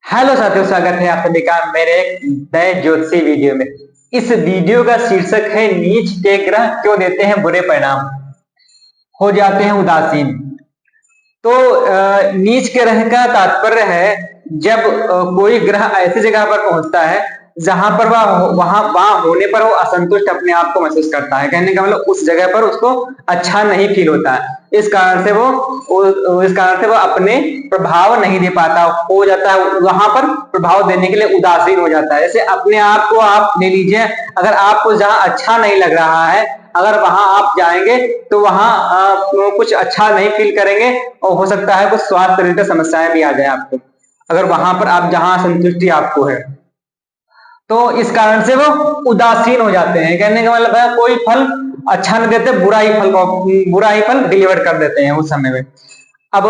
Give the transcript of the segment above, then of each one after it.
Hello साथियों, स्वागत है आप सभी का मेरे एक नए ज्योतिषी वीडियो में। इस वीडियो का शीर्षक है नीच के ग्रह क्यों देते हैं बुरे परिणाम, हो जाते हैं उदासीन। तो नीच ग्रह का तात्पर्य है जब कोई ग्रह ऐसी जगह पर पहुंचता है जहां पर वहां होने पर वो असंतुष्ट अपने आप को महसूस करता है। कहने का मतलब उस जगह पर उसको अच्छा नहीं फील होता है। इस कारण से वो अपने प्रभाव नहीं दे पाता, हो जाता है वहां पर प्रभाव देने के लिए उदासीन हो जाता है। जैसे अपने आप को आप ले लीजिए, अगर आपको जहां अच्छा नहीं लग रहा है, अगर वहां आप जाएंगे तो वहां कुछ अच्छा नहीं फील करेंगे और हो सकता है कुछ स्वास्थ्य रिलेटेड समस्याएं भी आ जाए आपको, अगर वहां पर आप जहां संतुष्टि आपको है। तो इस कारण से वो उदासीन हो जाते हैं। कहने का मतलब है कोई फल अच्छा नहीं देते, बुरा ही फल डिलीवर कर देते हैं उस समय में। अब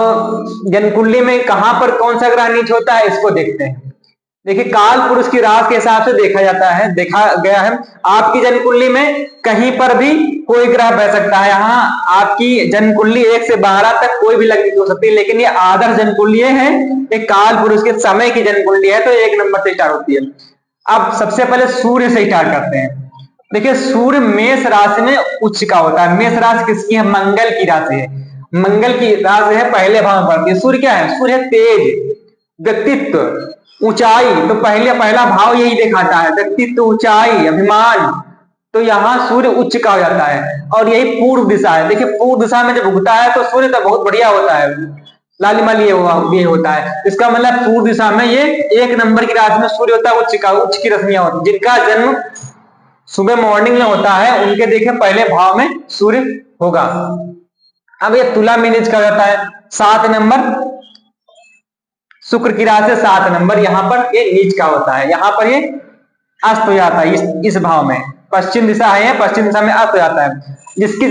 जनकुंडली में कहां पर कौन सा ग्रह नीच होता है इसको देखते हैं। देखिए, काल पुरुष की राशि के हिसाब से देखा गया है। आपकी जनकुंडली में कहीं पर भी कोई ग्रह बह सकता है। यहाँ आपकी जनकुंडली 1 से 12 तक कोई भी लगी हो सकती है, लेकिन ये आदर्श जनकुंडली है, एक काल पुरुष के समय की जनकुंडली है, तो 1 नंबर से स्टार्ट होती है। अब सबसे पहले सूर्य से स्टार्ट करते हैं। देखिए, सूर्य मेष राशि में उच्च का होता है। मेष राशि किसकी है? मंगल की राशि है। मंगल की राशि है, पहले भाव में पड़ती है। सूर्य क्या है? सूर्य तेज, व्यक्तित्व, ऊंचाई। तो पहला भाव यही दिखाता है, व्यक्तित्व, ऊंचाई, अभिमान। तो यहाँ सूर्य उच्च का हो जाता है और यही पूर्व दिशा है। देखिए, पूर्व दिशा में जब उगता है तो सूर्य तो बहुत बढ़िया होता है, लालिमा ये होता है। इसका मतलब पूर्व दिशा में ये 1 नंबर की राशि में सूर्य होता है, उच्च की रश्मियां होती है। जिनका जन्म सुबह मॉर्निंग में होता है उनके देखे पहले भाव में सूर्य होगा। अब ये तुला में नीच का जाता है 7 नंबर, शुक्र की राशि 7 नंबर, यहाँ पर ये नीच का होता है। यहाँ पर ये अस्त हो जाता है इस भाव में। पश्चिम दिशा है, पश्चिम दिशा में अस्त हो जाता है। जिसकी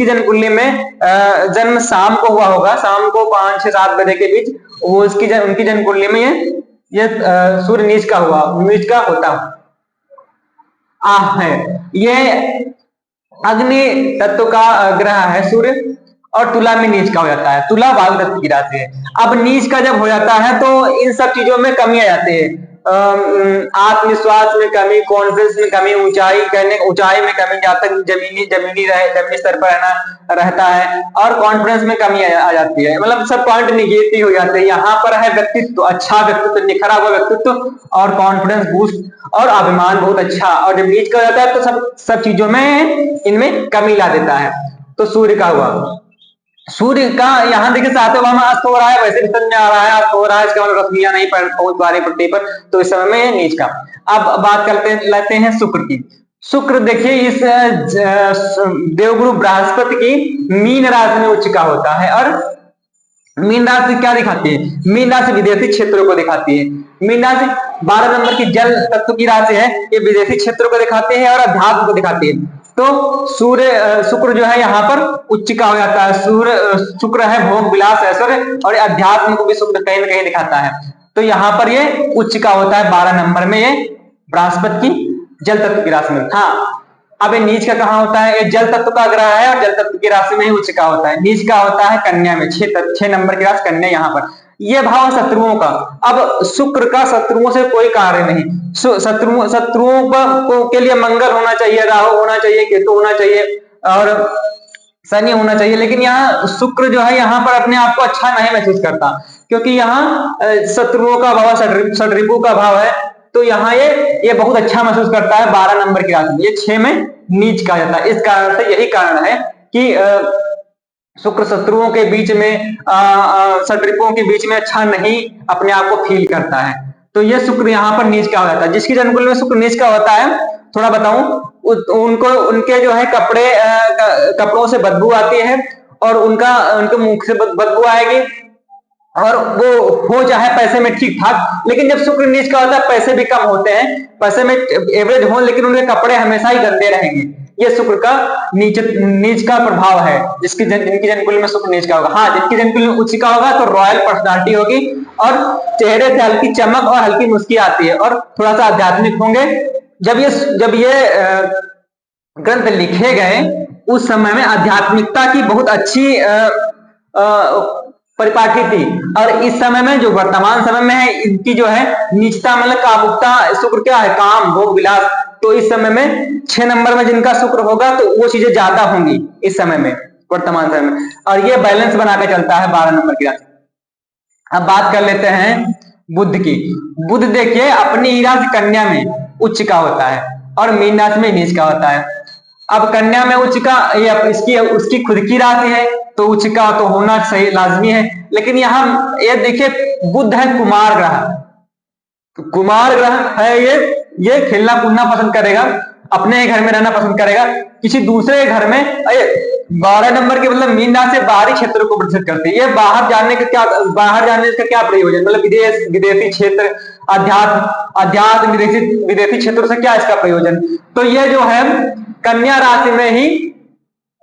जनकुंडली में जन्म शाम को हुआ होगा, शाम को 5 से 7 बजे के बीच, वो उनकी जनकुंडली में ये सूर्य नीच का होता है। ये अग्नि तत्व का ग्रह है सूर्य, और तुला में नीच का हो जाता है। तुला वायु तत्व की राशि है। अब नीच का जब हो जाता है तो इन सब चीजों में कमी आ जाती है। आत्मविश्वास में कमी, कॉन्फिडेंस में कमी, ऊंचाई में कमी, जहां तक जमीनी स्तर पर रहता है, और कॉन्फिडेंस में कमी आ जाती है। मतलब सब पॉइंट निगेटिव हो जाते हैं। यहाँ पर है व्यक्तित्व, अच्छा व्यक्तित्व, निखरा हुआ व्यक्तित्व और कॉन्फिडेंस बूस्ट और अभिमान बहुत अच्छा। और जब नीच का हो जाता है तो सब चीजों में इनमें कमी ला देता है। तो सूर्य का हुआ, सूर्य का यहाँ देखिए 7वें भाव में अस्त हो रहा है, वैसे भी समझ में आ रहा है अस्त हो रहा है, इसका मतलब रश्मियां नहीं पहुंच पा रही पृथ्वी पर, तो इस समय में नीच का। अब बात लेते हैं शुक्र की। शुक्र देखिए इस देवगुरु बृहस्पति की मीन राशि में उच्च का होता है। और मीन राशि क्या दिखाती है? मीन राशि विदेशी क्षेत्रों को दिखाती है। मीन राशि 12 नंबर की जल तत्व की राशि है, ये विदेशी क्षेत्रों को दिखाते हैं और अध्यात्म को दिखाती है। तो शुक्र जो है यहाँ पर उच्च का हो जाता है। शुक्र है भोग विलास ऐश्वर्य, और अध्यात्म को भी शुक्र कहीं ना कहीं दिखाता है। तो यहाँ पर ये उच्च का होता है 12 नंबर में, ये बृहस्पति की जल तत्व की राशि में। हाँ, अब ये नीच का कहाँ होता है? ये जल तत्व का ग्रह है और जल तत्व की राशि में ही उच्च का होता है। नीच का होता है कन्या में, 6 नंबर की राशि कन्या। यहाँ पर ये भाव शत्रुओं का। अब शुक्र का शत्रुओं से कोई कार्य नहीं। शत्रुओं के लिए मंगल होना चाहिए, राहु होना चाहिए, केतु होना चाहिए और शनि होना चाहिए, लेकिन यहाँ शुक्र जो है यहाँ पर अपने आप को अच्छा नहीं महसूस करता, क्योंकि यहाँ शत्रुओं का भाव, षड्रिपु का भाव है। तो यहाँ ये बहुत अच्छा महसूस करता है 12 नंबर की राशि में। ये 6 में नीच का जाता है। इस कारण से यही कारण है कि शुक्र शत्रुओं के बीच में, षड्रिपुओं के बीच में अच्छा नहीं अपने आप को फील करता है। तो ये शुक्र यहाँ पर नीच का हो जाता है। जिसकी जनकुल में शुक्र नीच का होता है, थोड़ा बताऊं, उनको उनके जो है कपड़ों से बदबू आती है, और उनके मुख से बदबू आएगी, और वो हो चाहे पैसे में ठीक ठाक। लेकिन जब शुक्र नीच का होता है पैसे भी कम होते हैं, पैसे में एवरेज हो, लेकिन उनके कपड़े हमेशा ही गंदे रहेंगे। ये शुक्र का नीच का प्रभाव है। जिनकी जनकुल में शुक्र नीच का होगा। हाँ, जिनकी जनकुल में उच्च का होगा तो रॉयल पर्सनालिटी होगी, और चेहरे से हल्की चमक और हल्की मुस्की आती है, और थोड़ा सा आध्यात्मिक होंगे। जब ये ग्रंथ लिखे गए उस समय में आध्यात्मिकता की बहुत अच्छी परिपाटी थी, और इस समय में जो वर्तमान समय में है इनकी जो है नीचता मतलब कामुकता, शुक्र क्या है, काम, भोग, विलास। तो इस समय में 6 नंबर में जिनका शुक्र होगा तो वो चीजें ज्यादा होंगी इस समय में, वर्तमान समय में, और ये बैलेंस बना के चलता है 12 नंबर की राशि। अब बात कर लेते हैं बुध की। बुध देखिए अपनी ही राशि कन्या में उच्च का होता है और मीन राशि में नीच का होता है। अब कन्या में उच्च का, ये इसकी उसकी खुद की राशि है तो उच्च का तो होना सही लाजमी है, लेकिन यहाँ ये देखिए बुध है कुमार ग्रह, तो कुमार ग्रह है ये खेलना कूदना पसंद करेगा, अपने घर में रहना पसंद करेगा, किसी दूसरे घर में। 12 नंबर के मतलब मीन राशि से बाहरी क्षेत्र को प्रदर्शित करती है। ये बाहर जाने का क्या, बाहर जाने का क्या प्रयोजन, मतलब विदेश, विदेशी क्षेत्र, अध्यात्म विदेशी क्षेत्रों से क्या इसका प्रयोजन। तो ये जो है कन्या राशि में ही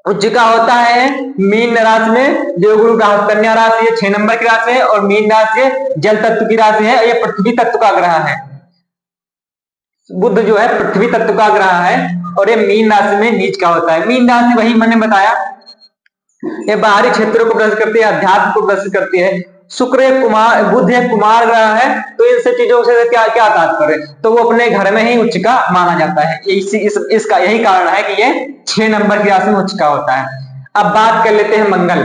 उच्च का होता है, मीन राशि में देवगुरु का, कन्या राशि ये 6 नंबर की राशि है और मीन राशि जल तत्व की राशि है, ये पृथ्वी तत्व का ग्रह है। बुध जो है पृथ्वी तत्व का ग्रह है और ये मीन राशि में नीच का होता है। मीन राशि वही मैंने बताया, ये बाहरी क्षेत्रों को प्रदर्शित करती है, अध्यात्म को प्रदर्शित करती है। शुक्र कुमार, बुध एक कुमार ग्रह है, तो इन सब चीजों से क्या क्या तात्पर्य, तो वो अपने घर में ही उच्च का माना जाता है। इसका यही कारण है कि ये 6 नंबर की राशि में उच्च का होता है। अब बात कर लेते हैं मंगल।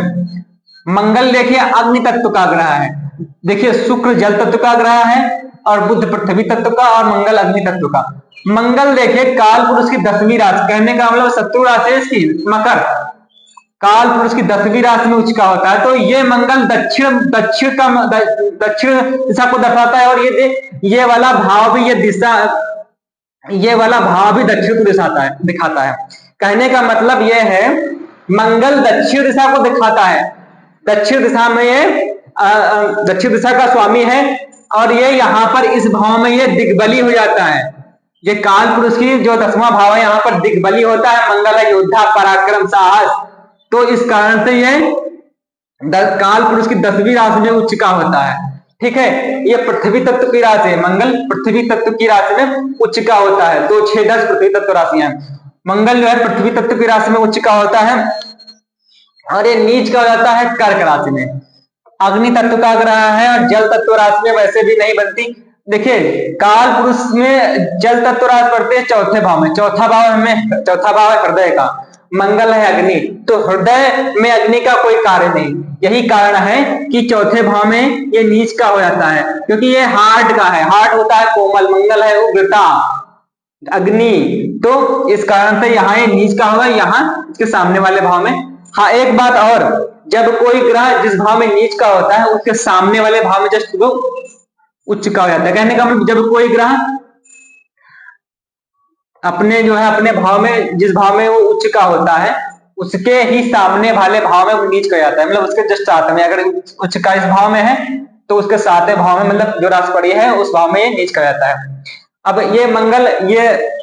मंगल देखिए अग्नि तत्व का ग्रह है। देखिए शुक्र जल तत्व का ग्रह है और बुध पृथ्वी तत्व का और मंगल अग्नि तत्व का। मंगल देखिए काल पुरुष की 10वीं राशि, कहने का मतलब शत्रु राशि है इसकी मकर, काल पुरुष की 10वीं राशि में उच्च का होता है। तो ये मंगल दक्षिण दिशा को दर्शाता है, और ये वाला भाव भी, ये वाला भाव भी दक्षिण को दिखाता है। कहने का मतलब ये है मंगल दक्षिण दिशा को दिखाता है, दक्षिण दिशा में ये दक्षिण दिशा का स्वामी है, और ये यहाँ पर इस भाव में ये दिग्बली हो जाता है। ये काल पुरुष की जो 10वां भाव है यहाँ पर दिग्बली होता है, मंगल है योद्धा, पराक्रम, साहस। तो इस कारण से ये काल पुरुष की 10वीं राशि में उच्च का होता है। ठीक है, ये पृथ्वी तत्व की राशि है, मंगल पृथ्वी तत्व की राशि में उच्च का होता है। 2, 6, 10 पृथ्वी तत्व राशियां, मंगल जो है पृथ्वी तत्व की राशि में उच्च का होता है, और ये नीच का हो जाता है कर्क राशि में। अग्नि तत्व का ग्रह है और जल तत्व राशि में वैसे भी नहीं बनती। देखिए काल पुरुष में जल तत्व राशि पड़ते हैं 4थे भाव में, चौथा भाव है हृदय का, मंगल है अग्नि, तो हृदय में अग्नि का कोई कार्य नहीं। यही कारण है कि 4थे भाव में ये नीच का हो जाता है, क्योंकि ये हार्ट का है, हार्ट होता है कोमल, मंगल है उग्रता, अग्नि, तो इस कारण से यहाँ ये नीच का होगा, यहाँ इसके सामने वाले भाव में। हाँ एक बात और, जब कोई ग्रह जिस भाव में नीच का होता है उसके सामने वाले भाव में जस्ट वो उच्च का हो जाता है। कहने का मतलब जब कोई ग्रह अपने जो है अपने भाव में, जिस भाव में वो उच्च का होता है उसके ही सामने वाले भाव में वो नीच का जाता है, मतलब उसके जस्ट साथ में, अगर उच्च का इस भाव में है तो उसके 7वें भाव में, मतलब जो राशि पड़ी है उस भाव में ये नीच का जाता है। अब ये मंगल ये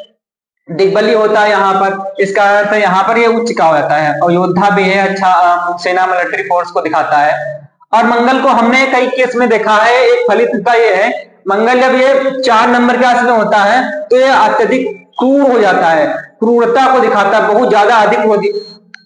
दिग्बली होता है यहाँ पर, इसका अर्थ है यहाँ पर ये उच्च का हो जाता है, और योद्धा भी है, अच्छा सेना मिलिट्री फोर्स को दिखाता है। और मंगल को हमने कई केस में देखा है, एक फलितता ये है, मंगल जब ये 4 नंबर के राशि में होता है तो ये अत्यधिक क्रूर हो जाता है, क्रूरता को दिखाता है, बहुत ज्यादा अधिक होती।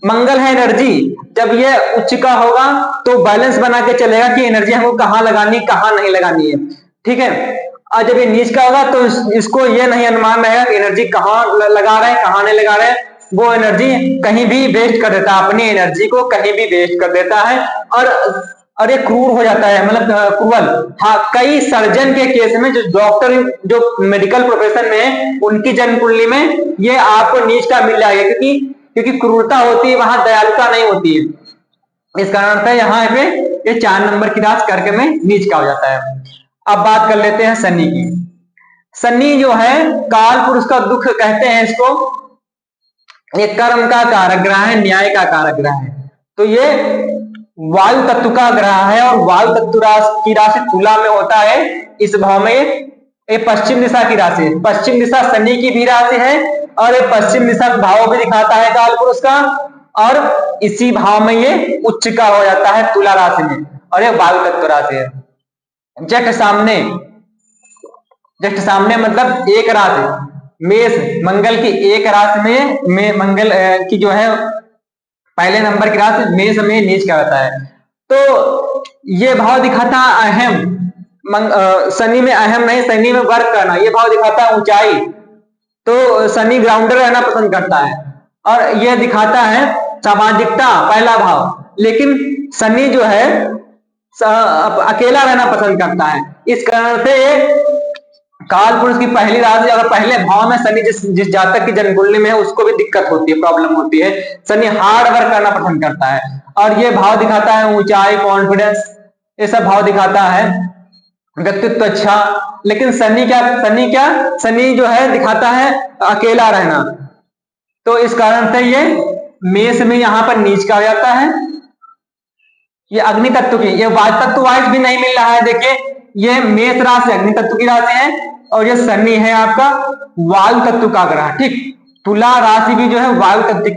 मंगल है एनर्जी, जब ये उच्च का होगा तो बैलेंस बना के चलेगा कि एनर्जी हमको कहाँ लगानी कहाँ नहीं लगानी है। ठीक है, और जब ये नीच का होगा तो इसको ये नहीं अनुमान रहेगा कि एनर्जी कहाँ लगा रहे हैं कहाँ नहीं लगा रहे हैं, वो एनर्जी कहीं भी वेस्ट कर देता है, अपनी एनर्जी को कहीं भी वेस्ट कर देता है, और ये क्रूर हो जाता है, मतलब क्रूअल। हाँ कई सर्जन के केस में, जो डॉक्टर जो मेडिकल प्रोफेशन में है उनकी जन्म कुंडली में ये आपको नीच का मिल जाएगा, क्योंकि क्रूरता होती है वहां, दयालुता नहीं होती है। इस कारण से यहाँ पे ये 4 नंबर की राशि करके में नीच का हो जाता है। अब बात कर लेते हैं शनि की। शनि जो है काल पुरुष का दुख कहते हैं इसको, ये कर्म का कारक ग्रह है, न्याय का कारक ग्रह है, तो ये वायु तत्व का ग्रह है, और वायु तत्व की राशि तुला में होता है इस भाव में। ये पश्चिम दिशा की राशि है, पश्चिम दिशा शनि की भी राशि है, और ये पश्चिम दिशा भाव भी दिखाता है काल पुरुष का, और इसी भाव में ये उच्च का हो जाता है तुला राशि में, और ये वायु तत्व राशि है। जस्ट सामने मतलब एक राशि मेष, मंगल की एक राशि में मंगल की जो है पहले नंबर की राशि मेष में नीच का होता है। तो ये भाव दिखाता है अहम, शनि में अहम नहीं, शनि में वर्क करना, ये भाव दिखाता है ऊंचाई, तो शनि ग्राउंडर रहना पसंद करता है। और यह दिखाता है सामाजिकता, पहला भाव, लेकिन शनि जो है अकेला रहना पसंद करता है। इस कारण से ये काल पुरुष की पहली राशि अगर पहले भाव में शनि जिस जातक की जन्म कुंडली में है उसको भी दिक्कत होती है, प्रॉब्लम होती है। शनि हार्ड वर्क करना पसंद करता है और ये भाव दिखाता है ऊंचाई, कॉन्फिडेंस, ये सब भाव दिखाता है व्यक्तित्व अच्छा। लेकिन शनि जो है दिखाता है अकेला रहना, तो इस कारण से ये मेष में यहां पर नीच का हो जाता है। ये अग्नि तत्व की, ये वायु तत्व वाइज भी नहीं मिल रहा है। देखिए ये मेष राशि अग्नि तत्व की राशि है और ये शनि है आपका वायु तत्व का ग्रह, ठीक। तुला राशि भी जो है वायु तत्व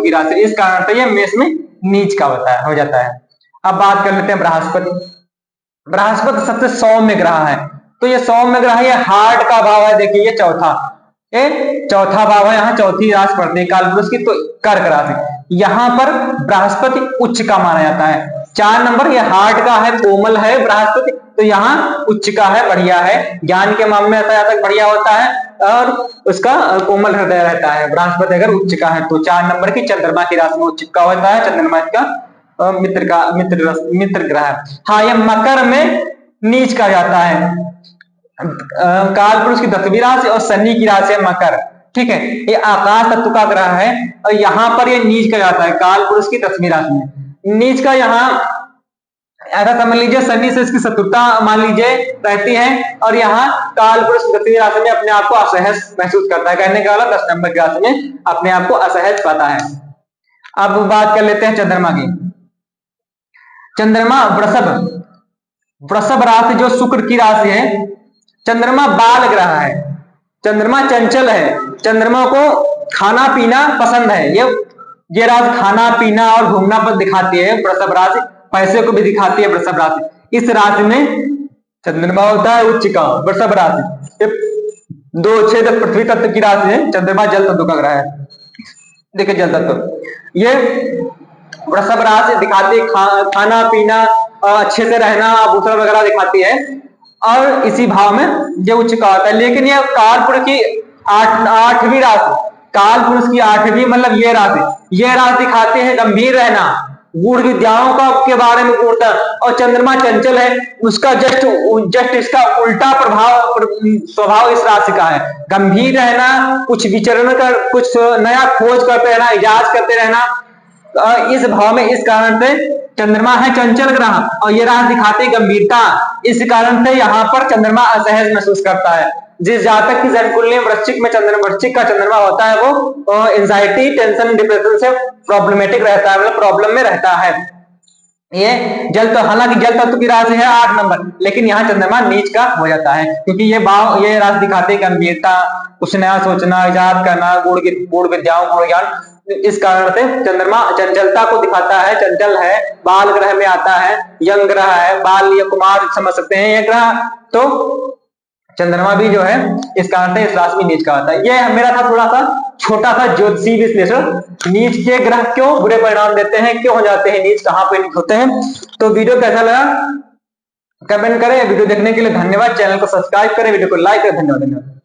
की राशि, इस कारण से ये मेष में नीच का हो जाता है। अब बात कर लेते हैं बृहस्पति। बृहस्पति सबसे सौम्य ग्रह है, तो ये सौम्य ग्रह, ये हार्ट का भाव है। देखिए ये चौथा भाव है, यहाँ चौथी राशि पड़ती है कालपुरुष की, तो कर्क राशि। यहाँ पर बृहस्पति उच्च का माना जाता है। 4 नंबर, ये हार्ट का है, कोमल है बृहस्पति, तो यहाँ उच्च का है, बढ़िया है। ज्ञान के मामले में ऐसा तक बढ़िया होता है और उसका कोमल हृदय रहता है बृहस्पति अगर उच्च का है तो। 4 नंबर की चंद्रमा की राशि में उच्च का होता है, चंद्रमा का मित्र ग्रह। हाँ, ये मकर में नीच का जाता है। काल पुरुष की 10वीं राशि और शनि की राशि है मकर, ठीक है। ये आकाश तत्व का ग्रह है और यहाँ पर ये नीच का जाता है काल पुरुष की 10वीं राशि में। नीच का यहाँ ऐसा समझ लीजिए शनि से इसकी शत्रुता मान लीजिए रहती है और यहाँ काल पुरुष 10वीं राशि में अपने आप को असहज महसूस करता है। कहने का मतलब 10 नंबर की राशि में अपने आप को असहज पाता है। अब बात कर लेते हैं चंद्रमा की। चंद्रमा वृषभ राशि जो शुक्र की राशि है। चंद्रमा बाल ग्रह है, चंद्रमा चंचल है, चंद्रमा को खाना पीना पसंद है। ये राशि खाना पीना और घूमना पर दिखाती है वृषभ राशि, पैसे को भी दिखाती है वृषभ राशि। इस राशि में चंद्रमा होता है उच्च का, वृषभ राशि 2, 6 तक पृथ्वी तत्व की राशि है। चंद्रमा जल तत्व का ग्रह है, देखिए जल तत्व। ये वृषभ राशि दिखाती है खाना पीना, अच्छे से रहना, आभूषण वगैरह दिखाती है और इसी भाव में ये उच्च का होता है। लेकिन ये कालपुरुष की 8वीं राशि, कालपुरुष की 8वीं मतलब ये राशि दिखाते हैं गंभीर रहना, गूढ़ विद्याओं का के बारे में पूछता। और चंद्रमा चंचल है, उसका जस्ट इसका उल्टा स्वभाव इस राशि का है, गंभीर रहना, कुछ विचरण कर, कुछ नया खोज करते रहना, इजाज करते रहना। इस भाव में इस कारण से चंद्रमा है चंचल ग्रह और ये राशि दिखाती गंभीरता, इस कारण से यहाँ पर चंद्रमा असहज महसूस करता है। जिस जातक की जन्म कुंडली में वृश्चिक का चंद्रमा होता है वो एंजाइटी, टेंशन, डिप्रेशन से प्रॉब्लमेटिक रहता है, मतलब प्रॉब्लम में रहता है। ये हालांकि जल तत्व की राशि है 8 नंबर, लेकिन यहाँ चंद्रमा नीच का हो जाता है क्योंकि ये राशि दिखाते गंभीरता, कुछ नया सोचना, इजाद करना, गूढ़ विद्याओं को ज्ञान। इस कारण से चंद्रमा चंचलता को दिखाता है, चंचल है, बाल ग्रह में आता है, यंग ग्रह है, बाल या कुमार समझ सकते हैं ये ग्रह। तो चंद्रमा भी जो है इस कारण से इस राशि में नीच का होता है। ये मेरा था थोड़ा सा छोटा सा ज्योतिषीय विश्लेषण, नीच के ग्रह क्यों बुरे परिणाम देते हैं, क्यों हो जाते हैं नीच, कहां पे नीच होते हैं। तो वीडियो कैसा लगा कमेंट करें। वीडियो देखने के लिए धन्यवाद। चैनल को सब्सक्राइब करें, वीडियो को लाइक करें। धन्यवाद।